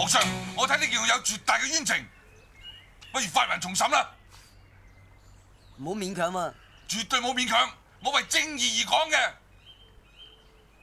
皇上，我睇呢件有絕大嘅冤情，不如發還重審啦。唔好勉強啊！絕對冇勉強，我為正義而講嘅。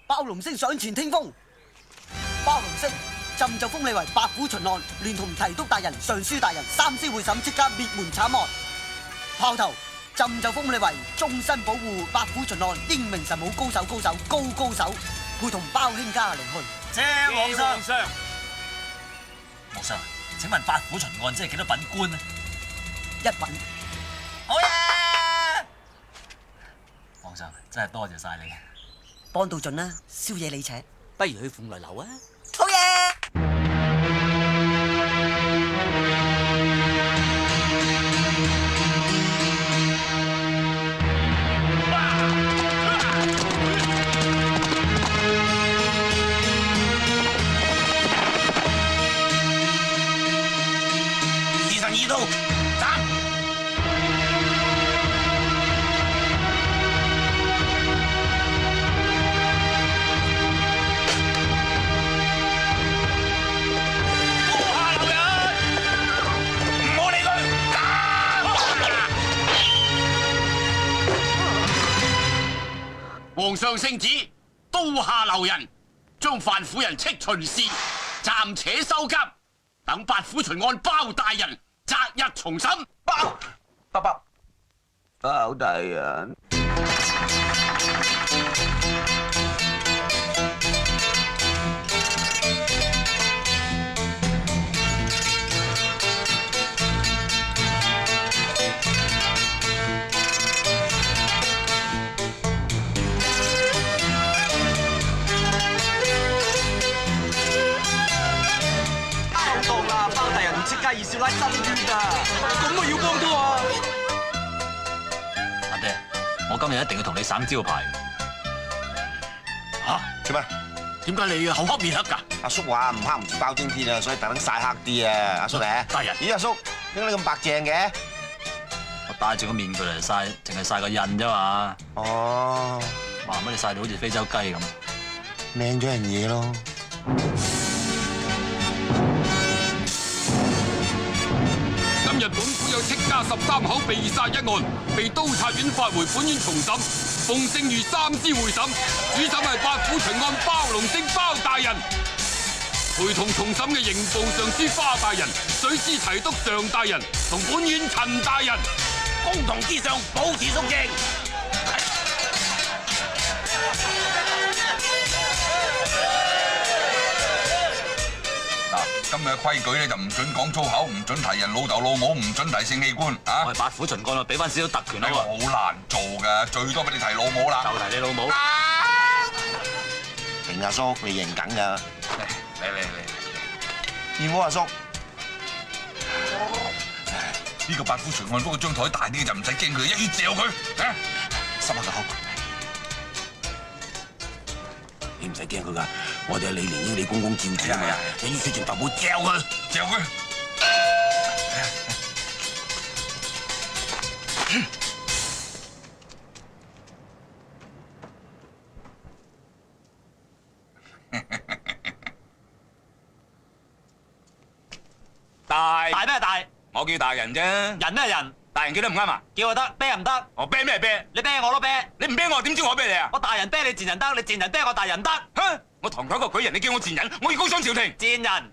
包龍星上前聽風，包龍星朕就封你為白虎巡按，連同提督大人、尚書大人三司會審，即刻滅門慘案。炮頭朕就封你為終身保護白虎巡按，英明神武高手，配同包卿家離去。謝皇上。皇上，請問白虎巡按即係幾多品官呢？一品。好嘢！皇上真係多謝晒你，幫到盡啦，宵夜你請。不如去鳳來樓啊！好嘢！二刀斬！刀下留人，唔好理佢。皇上聖旨，刀下留人，將犯婦人斥巡視，暫且收監，等八府巡按包大人擇日重審。包大人，包大人唔識介意少奶真冤㗎，咁啊要幫到啊！阿爹，我今日一定要同你省招牌。嚇？做咩？點解你口黑面黑㗎？阿叔話唔黑唔似包青天啊，所以特登曬黑啲啊！阿叔嚟，大人。咦，阿叔點解你咁白淨嘅？我戴住個面具嚟曬，淨係曬個印啫嘛。哦，話乜你曬到好似非洲雞咁？靚咗人嘢咯。今日本府有戚家13口被殺一案，被都察院發回本院重審，奉剩餘三司會審，主審係八府巡按包龍星包大人，陪同重審嘅刑部尚書花大人、水師提督常大人同本院陳大人，公堂之上保持肅靜。今日嘅規矩咧就唔准講粗口，唔准提人老豆老母，唔准提性器官啊！我係八府巡按，俾翻少少特權啦喎。好難做㗎，最多俾你提老母啦。就提你老母。勁阿叔，你贏緊㗎！嚟，燕窩阿叔，呢個八府巡按不過張台大啲就唔使驚佢，一於嚼佢啊！濕下個口。你唔使驚佢㗎，我哋係李蓮英、李公公照住啊嘛，一於出盡法寶嚼佢，嚼佢。大咩大？我叫大人啫，人咩人？大人叫得唔啱啊？叫就得，啤又唔得。我啤咩啤？你啤我都啤，你唔啤我，點知我啤你啊？我大人啤你賤人得，你賤人啤我大人得。哼！我堂堂一個舉人，你叫我賤人，我要告上朝廷。賤人！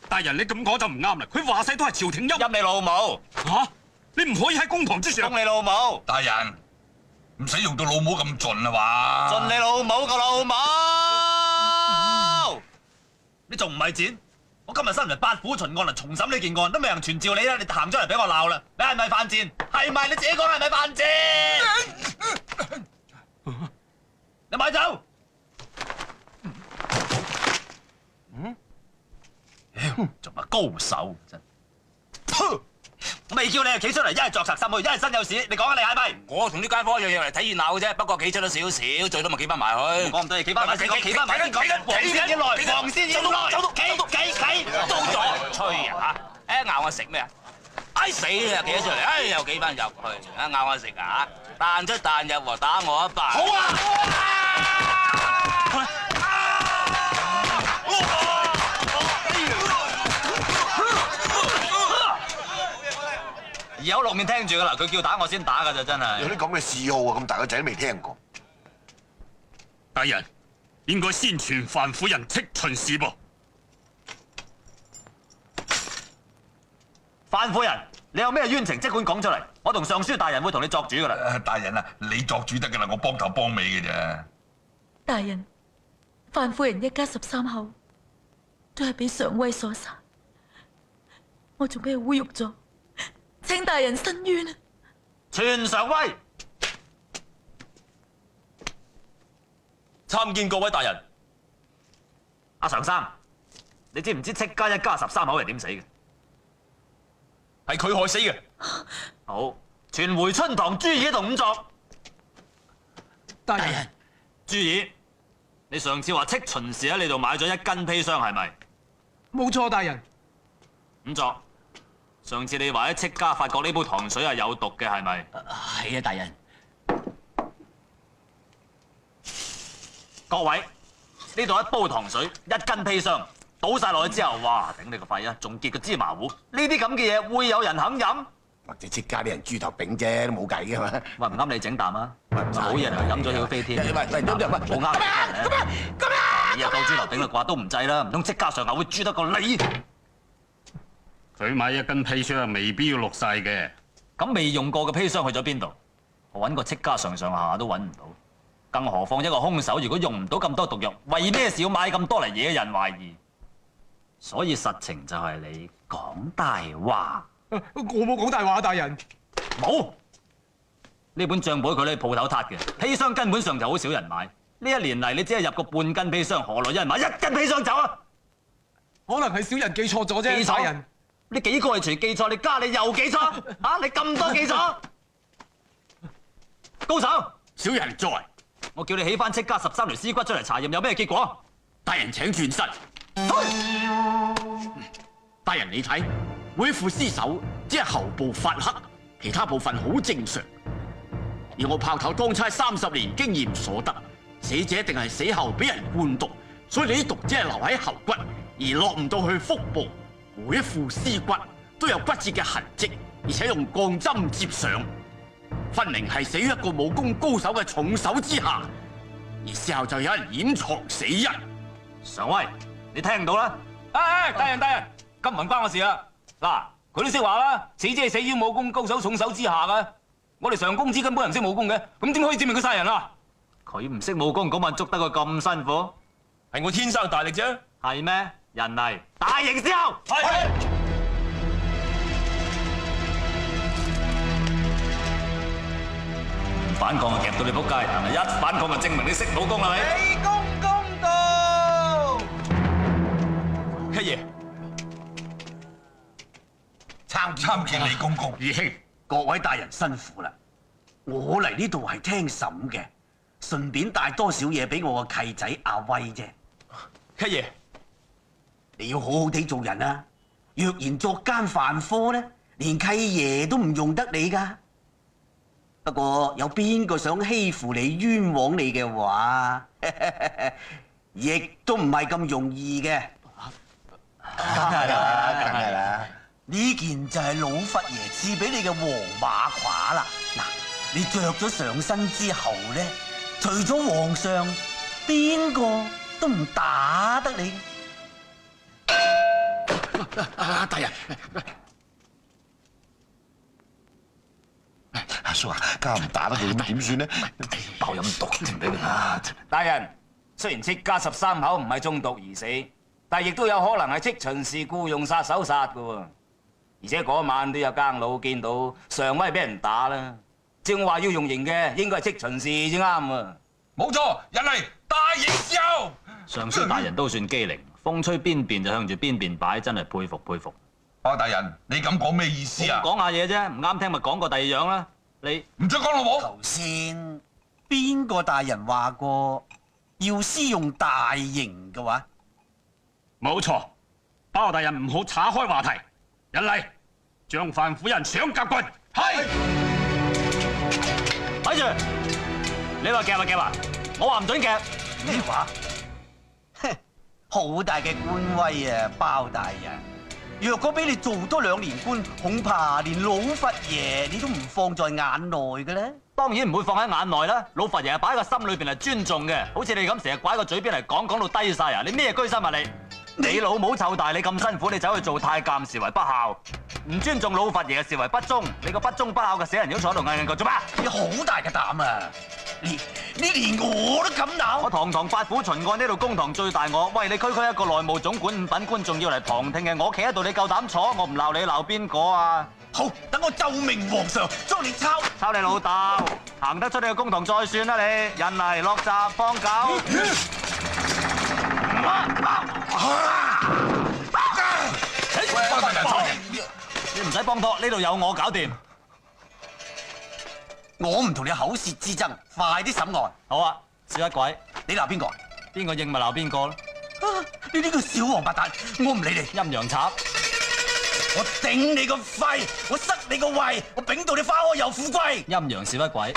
大人你咁講就唔啱啦，佢話晒都係朝廷陰你老母！嚇，你唔可以喺公堂之上。封你老母！大人，唔使用到老母咁盡啦嘛。盡你老母個老母！你仲唔係賤？我今日身為八府巡按嚟重審呢件案，都未人傳召你啦，你行出嚟俾我鬧啦！你係咪犯賤？係咪你自己講係咪犯賤？你咪走！做乜高手真？我未叫你企出嚟，一係作賊心虛，一係身有屎。你講下你係咪？我同啲街坊一樣嚟睇熱鬧嘅啫，不過企出咗少少，最多咪企翻埋去。我唔對，企翻埋先講，企翻埋先講。黃先要來，黃先要來，企到咗，吹啊嚇！咬我食咩啊？哎死啊！企咗出嚟，哎又企翻入去，咬我食啊！彈出彈入喎，打我一巴。好啊！有落面聽住噶啦，佢叫打我先打噶咋，真係。有啲咁嘅嗜好啊，咁大個仔都未聽過。大人應該先傳范夫人戚秦氏噃。范夫人，你有咩冤情，即管講出嚟，我同尚書大人會同你作主噶啦。大人啊，你作主得噶啦，我幫頭幫尾嘅啫。大人，范夫人一家13口都係俾常威所殺，我仲俾佢侮辱咗，請大人伸冤啊！全常威，參見各位大人。阿常生，你知唔知戚家一家13口係點死嘅？係佢害死嘅。好，傳回春堂朱耳同仵作。大人，朱耳，你上次話戚秦氏喺你度買咗1斤砒霜係咪？冇錯，大人。仵作，上次你話喺戚家發覺呢煲糖水係有毒嘅係咪？係啊，大人。各位，呢度1煲糖水，1斤砒霜，倒晒落去之後，哇！頂你個肺啊，仲結個芝麻糊，呢啲咁嘅嘢會有人肯飲？或者戚家啲人豬頭炳啫，都冇計嘅嘛。喂，唔啱你整啖啊！好嘢嚟，飲咗起個飛天。喂，好啱你。你又夠豬頭炳啦啩，都唔制啦，唔通戚家上下會豬得過你？佢買1斤砒霜未必要落晒嘅。咁未用過嘅砒霜去咗邊度？我揾個戚家上下都揾唔到，更何況一個兇手如果用唔到咁多毒藥，為咩事要買咁多嚟惹人懷疑？所以實情就係你講大話。我冇講大話，大人。冇，呢本帳簿佢喺鋪頭撻嘅，砒霜根本上就好少人買。呢1年嚟你只係入過半斤砒霜，何來有人買1斤砒霜走啊？可能係小人記錯咗啫，記錯大人。你幾個係除記錯，你加你又記錯啊！你咁多記錯，高手，小人在，我叫你起翻戚家13條屍骨出嚟查驗，有咩結果？大人請轉身。大人你睇，每一副屍首只係喉部發黑，其他部分好正常。而我炮頭當差30年經驗所得，死者一定係死後俾人灌毒，所以你啲毒只係留喺喉骨，而落唔到去腹部。每一副屍骨都有骨折嘅痕跡，而且用鋼針接上，分明係死於一個武功高手嘅重手之下。而事後就有人掩藏死因。常威，你聽唔到啦？大人，咁唔關我事啊！嗱，佢都識話啦，死者係死於武功高手重手之下噶。我哋上公子根本唔識武功嘅，咁點可以證明佢殺人啊？佢唔識武功，嗰晚捉得佢咁辛苦，係我天生大力啫。係咩？人嚟，大刑之後。係。唔反抗就夾到你仆街，係咪？一反抗就證明你識武功啦，咪？李公公道。七爺，參見李公公。義兄，各位大人辛苦啦！我嚟呢度係聽審嘅，順便帶多少嘢俾我個契仔阿威啫。七爺，你要好好地做人啊！若然作奸犯科咧，連契爺都唔用得你噶。不過有邊個想欺負你、冤枉你嘅話，亦都唔係咁容易嘅。梗係啦。呢件就係老佛爺賜俾你嘅黃馬褂啦。嗱，你着咗上身之後咧，除咗皇上，邊個都唔打得你。大人，阿叔啊，家唔打得佢點算呢？爆飲毒添俾你。大人，雖然戚家13口唔係中毒而死，但亦都有可能係戚秦氏僱用殺手殺㗎喎。而且嗰晚都有更佬見到常威俾人打啦。正話要用刑嘅應該係戚秦氏至啱啊！冇錯，人嚟，大刑之後。尚書大人都算機靈，風吹邊邊就向住邊邊擺，真係佩服佩服。包大人，你咁講咩意思啊？講下嘢啫，唔啱聽咪講個第2樣啦。你唔准講老母。頭先邊個大人話過要施用大刑嘅話？冇錯，包大人唔好岔開話題。人嚟，將范夫人搶夾棍。係。睇住，你話夾咪夾啊？我話唔准夾。咩話？哼，好大嘅官威啊，包大人！若果俾你做多2年官，恐怕連老佛爺你都唔放在眼內嘅咧。當然唔會放喺眼內啦，老佛爺係擺喺個心裏邊係尊重嘅，好似你咁成日拐個嘴邊嚟講到低晒啊！你咩居心啊你？你老母湊大你咁辛苦，你走去做太監，視為不孝；唔尊重老佛爺，視為不忠。你個不忠不孝嘅死人妖坐喺度嗌佢做咩？你好大嘅膽啊！你連我都敢鬧？我堂堂八府巡按呢度公堂最大我，喂你區區一個內務總管5品官，仲要嚟旁聽嘅，我企喺度你夠膽坐？我唔鬧你鬧邊個啊？好，等我奏明皇上，將你抄你老豆，行得出你個公堂再算啦你，人嚟落閘放狗。你唔使幫拖，呢度有我搞掂。我唔同你口舌之爭，快啲審案。好啊，小一鬼，你鬧邊個？邊個應咪鬧邊個咯？你呢個小王八蛋，我唔理你。陰陽賊，我頂你個肺，我塞你個胃，我丙到你花開又富貴。陰陽小一鬼，